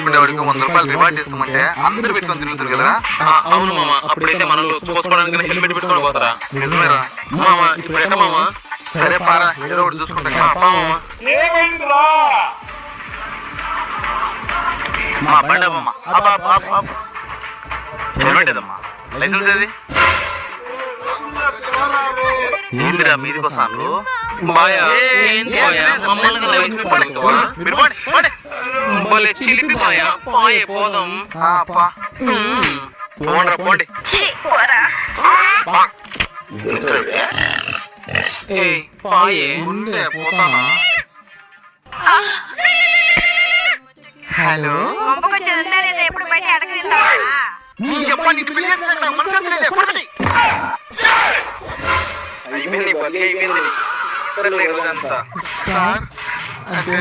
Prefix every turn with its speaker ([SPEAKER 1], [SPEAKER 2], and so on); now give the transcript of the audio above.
[SPEAKER 1] పెట్టేవాడికి 100 రూపాయలు రివార్డ్ చేస్తామంటే అందరూ పెట్టుకొని తిరుగుతారు కదా.
[SPEAKER 2] అవును మామ, అప్పుడైతే మనల్ని చూసుకోవడానికి హెల్మెట్ పెట్టుకొని పోతారా?
[SPEAKER 1] నిజమేరా
[SPEAKER 2] మామ ఇప్పుడు ఎట్ట మామ?
[SPEAKER 1] సరే పారా, ఏదో ఒకటి చూసుకుంటా.
[SPEAKER 2] మామ
[SPEAKER 1] బండి అమ్మా, హెల్మెట్ ఏదమ్మా, లైసెన్స్ ఏది? ఏందిరా మీది వస్తాను?
[SPEAKER 2] బాయా చిలిపి బాయా, పాయే పోదాం.
[SPEAKER 1] పోండి.
[SPEAKER 2] పాయే
[SPEAKER 1] ఉండే పోతానా? హలో
[SPEAKER 3] ఎప్పుడు బయట అడగ
[SPEAKER 1] అయిపోయింది. సార్ అంటే